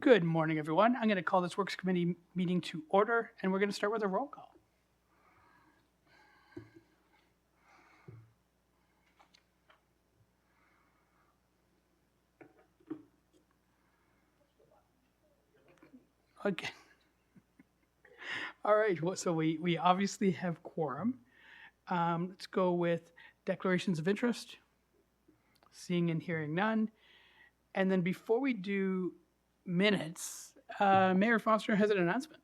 Good morning, everyone. I'm going to call this Works Committee meeting to order, and we're going to start with a roll call. Okay. All right. Well, so we obviously have quorum. Let's go with declarations of interest. Seeing and hearing none. And then before we do minutes, Mayor Foster has an announcement.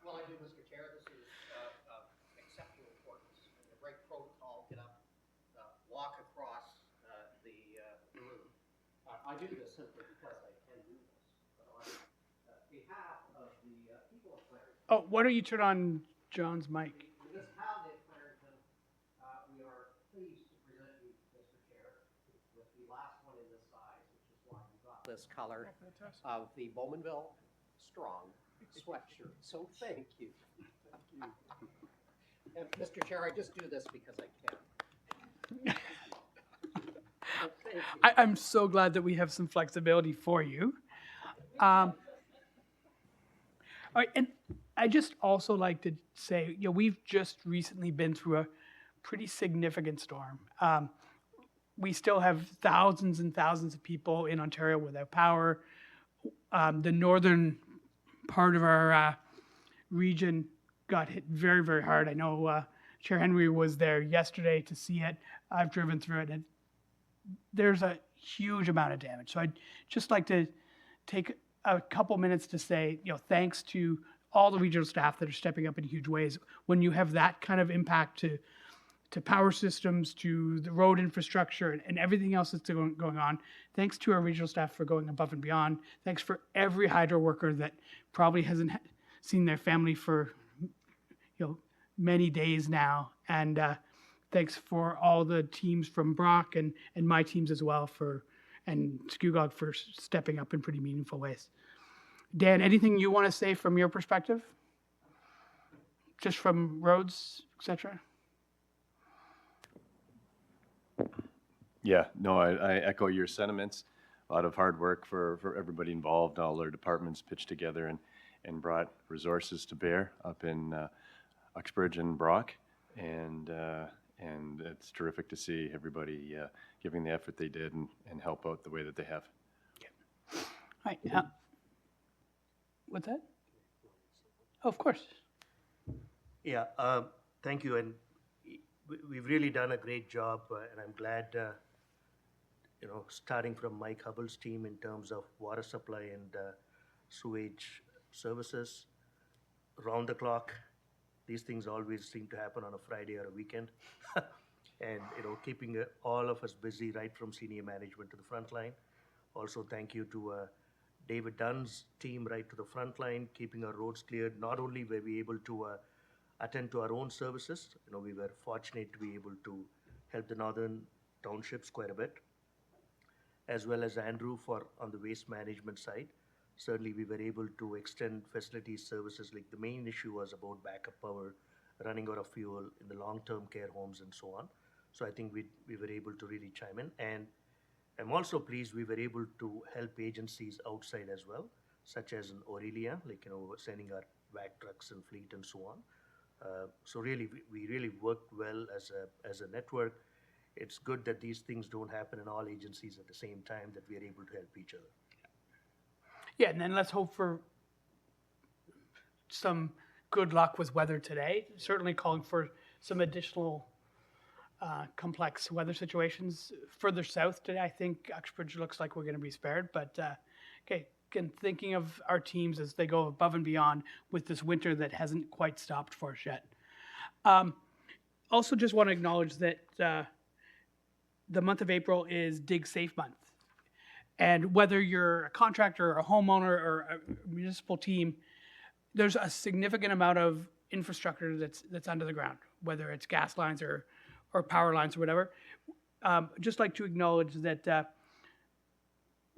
Well, I do, Mr. Chair. This is exceptional importance and the right protocol. Get up, walk across the room. I do this simply because I can do this. But on behalf of the people of Clarington. Oh, why don't you turn on John's mic? The municipality of Clarington, we are pleased to present you, Mr. Chair, with the last one in this size, which is why you got this color of the Bowmanville Strong sweatshirt. So thank you. Thank you. And Mr. Chair, I just do this because I can. Thank you. I'm so glad that we have some flexibility for you. All right, and I just also like to say, we've just recently been through a pretty significant storm. We still have thousands and thousands of people in Ontario without power. The northern part of our region got hit very, very hard. I know Chair Henry was there yesterday to see it. I've driven through it, and there's a huge amount of damage. So I'd just like to take a couple minutes to say, thanks to all the regional staff that are stepping up in huge ways. When you have that kind of impact to power systems, to the road infrastructure, and everything else that's going on, thanks to our regional staff for going above and beyond. Thanks for every hydro worker that probably hasn't seen their family for many days now. And thanks for all the teams from Brock and my teams as well and Skugog for stepping up in pretty meaningful ways. Dan, anything you want to say from your perspective? Just from roads, etc.? Yeah, no, I echo your sentiments. A lot of hard work for everybody involved. All our departments pitched together and brought resources to bear up in Uxbridge and Brock. And it's terrific to see everybody giving the effort they did and help out the way that they have. Yeah. All right. What's that? Oh, of course. Yeah, thank you. And we've really done a great job, and I'm glad, starting from Mike Hubbell's team in terms of water supply and sewage services, around the clock. These things always seem to happen on a Friday or a weekend. And, keeping all of us busy right from senior management to the front line. Also, thank you to David Dunn's team right to the front line, keeping our roads cleared. Not only were we able to attend to our own services, we were fortunate to be able to help the northern townships quite a bit, as well as Andrew on the waste management side. Certainly, we were able to extend facilities services. Like the main issue was about backup power, running out of fuel in the long-term care homes and so on. So I think we were able to really chime in. And I'm also pleased we were able to help agencies outside as well, such as in Aurelia, sending our vac trucks and fleet and so on. So really, we really worked well as a network. It's good that these things don't happen in all agencies at the same time, that we are able to help each other. Yeah, and then let's hope for some good luck with weather today. Certainly calling for some additional complex weather situations further south today. I think Uxbridge looks like we're going to be spared, but again, thinking of our teams as they go above and beyond with this winter that hasn't quite stopped for us yet. Also just want to acknowledge that the month of April is Dig Safe Month. And whether you're a contractor or a homeowner or a municipal team, there's a significant amount of infrastructure that's under the ground, whether it's gas lines or power lines or whatever. Just like to acknowledge that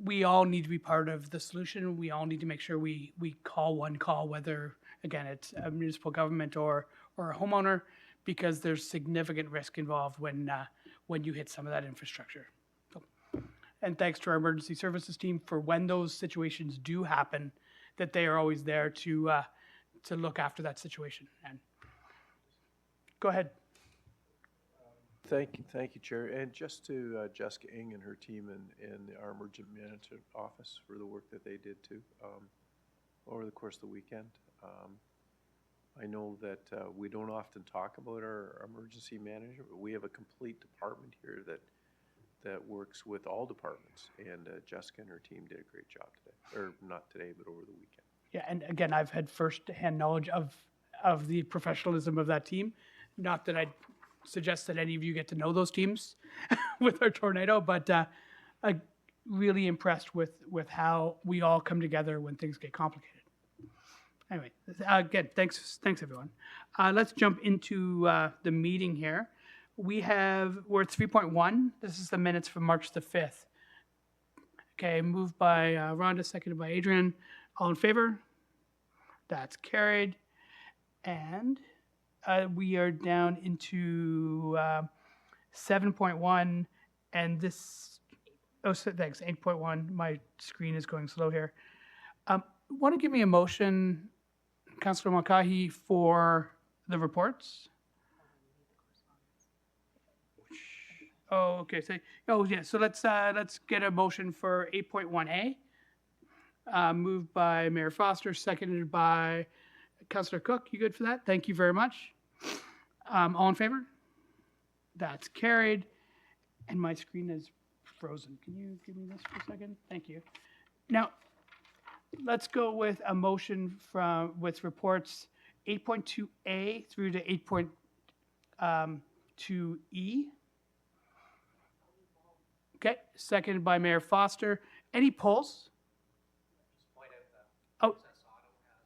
we all need to be part of the solution. We all need to make sure we call one call, whether, again, it's a municipal government or a homeowner, because there's significant risk involved when you hit some of that infrastructure. So, and thanks to our emergency services team for when those situations do happen, that they are always there to look after that situation. And go ahead. Thank you, Chair. And just to Jessica Ng and her team in our emergent management office for the work that they did too over the course of the weekend. I know that we don't often talk about our emergency manager, but we have a complete department here that works with all departments. And Jessica and her team did a great job today, or not today, but over the weekend. Yeah, and again, I've had first-hand knowledge of the professionalism of that team. Not that I'd suggest that any of you get to know those teams with our tornado, but I'm really impressed with how we all come together when things get complicated. Anyway, again, thanks everyone. Let's jump into the meeting here. We're at 3.1. This is the minutes from March the 5th. Okay, moved by Rhonda, seconded by Adrian. All in favor? That's carried. And we are down into 7.1, and this, thanks, 8.1. My screen is going slow here. Want to give me a motion, Councillor Mulcahy, for the reports? Oh, okay. So let's get a motion for 8.1A. Moved by Mayor Foster, seconded by Councillor Cook. You good for that? Thank you very much. All in favor? That's carried. And my screen is frozen. Can you give me this for a second? Thank you. Now, let's go with a motion with reports 8.2A through to 8.2E. Okay, seconded by Mayor Foster. Any polls? Just point out that Princess Auto has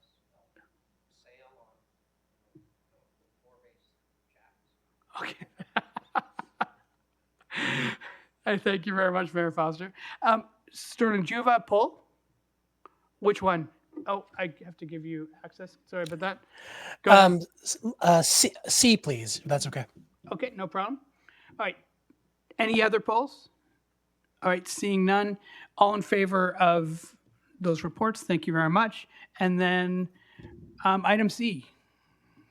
sale on the 4-base jacks. Okay. I thank you very much, Mayor Foster. Sterling, do you have a poll? Which one? Oh, I have to give you access. Sorry about that. Go ahead. C, please, if that's okay. Okay, no problem. All right. Any other polls? All right, seeing none. All in favor of those reports, thank you very much. And then item C.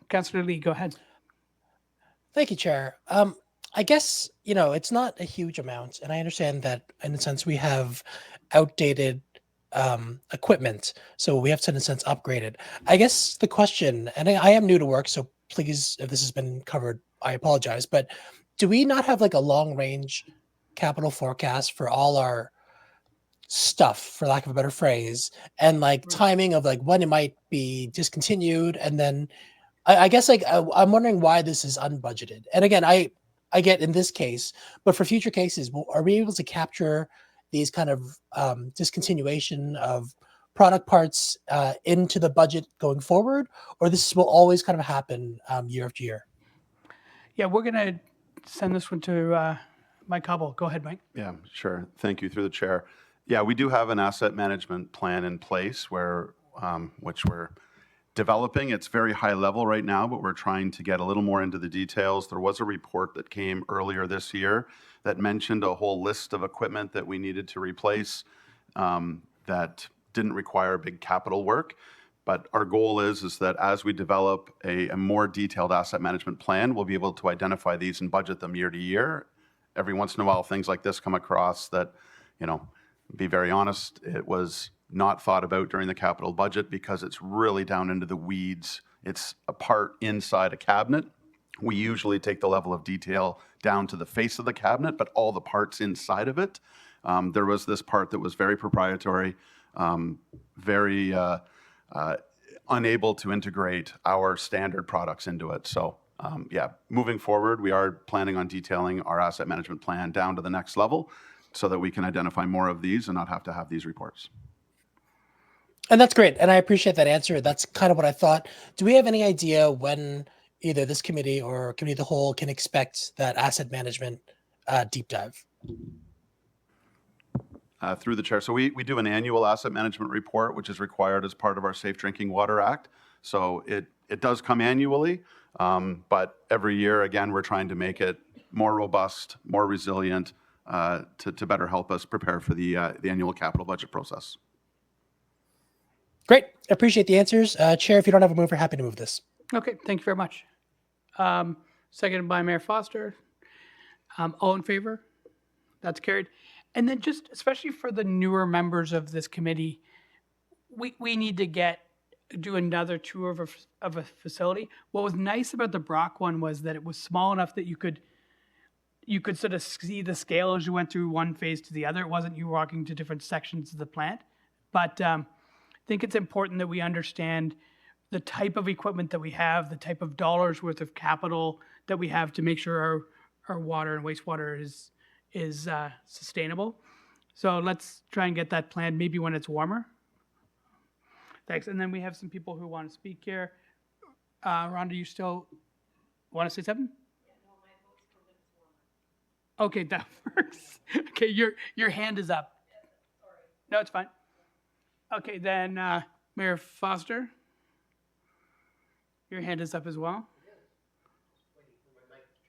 Councillor Lee, go ahead. Thank you, Chair. I guess, it's not a huge amount, and I understand that in a sense we have outdated equipment, so we have to in a sense upgrade it. I guess the question, and I am new to work, so please, if this has been covered, I apologize, but do we not have like a long range capital forecast for all our stuff, for lack of a better phrase, and like timing of like when it might be discontinued? And then I guess like I'm wondering why this is unbudgeted. And again, I get in this case, but for future cases, are we able to capture these kind of discontinuation of product parts into the budget going forward, or this will always kind of happen year after year? Yeah, we're going to send this one to Mike Hubble. Go ahead, Mike. Yeah, sure. Thank you through the chair. Yeah, we do have an asset management plan in place which we're developing. It's very high level right now, but we're trying to get a little more into the details. There was a report that came earlier this year that mentioned a whole list of equipment that we needed to replace that didn't require big capital work. But our goal is that as we develop a more detailed asset management plan, we'll be able to identify these and budget them year to year. Every once in a while, things like this come across that, be very honest, it was not thought about during the capital budget because it's really down into the weeds. It's a part inside a cabinet. We usually take the level of detail down to the face of the cabinet, but all the parts inside of it. There was this part that was very proprietary, very unable to integrate our standard products into it. So moving forward, we are planning on detailing our asset management plan down to the next level so that we can identify more of these and not have to have these reports. And that's great. And I appreciate that answer. That's kind of what I thought. Do we have any idea when either this committee or committee of the whole can expect that asset management deep dive? Through the chair. So we do an annual asset management report, which is required as part of our Safe Drinking Water Act. So it does come annually, but every year, again, we're trying to make it more robust, more resilient, to better help us prepare for the annual capital budget process. Great. Appreciate the answers. Chair, if you don't have a mover, happy to move this. Okay, thank you very much. Seconded by Mayor Foster. All in favor? That's carried. And then just especially for the newer members of this committee, we need to do another tour of a facility. What was nice about the Brock one was that it was small enough that you could sort of see the scale as you went through one phase to the other. It wasn't you walking to different sections of the plant. But I think it's important that we understand the type of equipment that we have, the type of dollars worth of capital that we have to make sure our water and wastewater is sustainable. So let's try and get that planned maybe when it's warmer. Thanks. And then we have some people who want to speak here. Rhonda, you still want to say something? Okay, that works. Okay, your hand is up. No, it's fine. Okay, then Mayor Foster, your hand is up as well.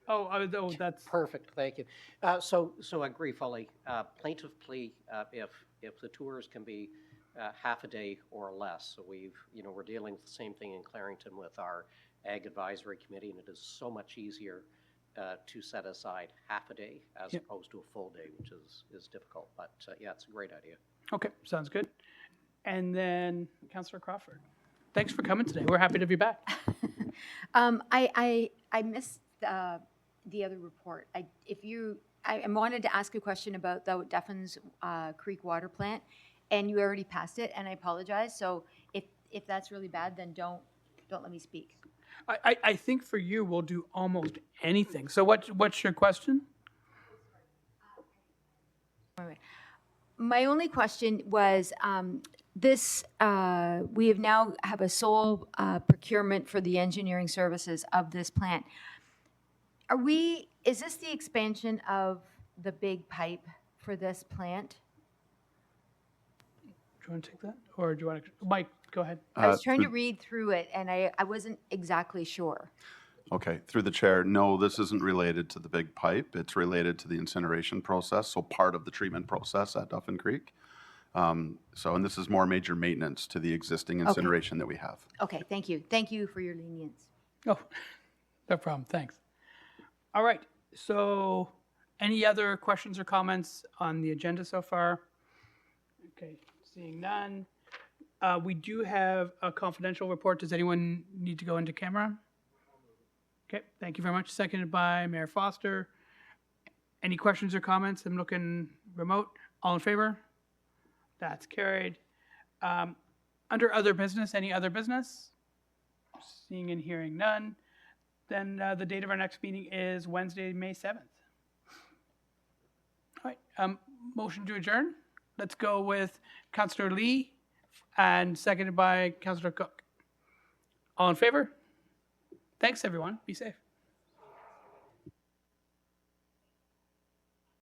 Oh, that's Perfect, thank you. So I agree fully. Plaintiff plea, if the tours can be half a day or less. So we're dealing with the same thing in Clarington with our Ag Advisory Committee, and it is so much easier to set aside half a day as opposed to a full day, which is difficult. But yeah, it's a great idea. okay. Sounds good. And then Councillor Crawford, thanks for coming today. We're happy to be back. I missed the other report. I wanted to ask a question about the Duffins Creek Water Plant, and you already passed it, and I apologize. So if that's really bad, then don't let me speak. I think for you, we'll do almost anything. So what's your question? My only question was this: we have now have a sole procurement for the engineering services of this plant. Is this the expansion of the big pipe for this plant? Do you want to take that, or do you want to? Mike, go ahead. I was trying to read through it, and I wasn't exactly sure. Okay, through the chair, no, this isn't related to the big pipe. It's related to the incineration process, so part of the treatment process at Duffin Creek. And this is more major maintenance to the existing incineration that we have. Okay, thank you. Thank you for your lenience. Oh, no problem. Thanks. All right. So any other questions or comments on the agenda so far? Okay, seeing none. We do have a confidential report. Does anyone need to go into camera? Okay, thank you very much. Seconded by Mayor Foster. Any questions or comments? I'm looking remote. All in favor? That's carried. Under other business, any other business? Seeing and hearing none. Then the date of our next meeting is Wednesday, May 7th. All right, motion to adjourn. Let's go with Councillor Lee and seconded by Councillor Cook. All in favor? Thanks, everyone. Be safe.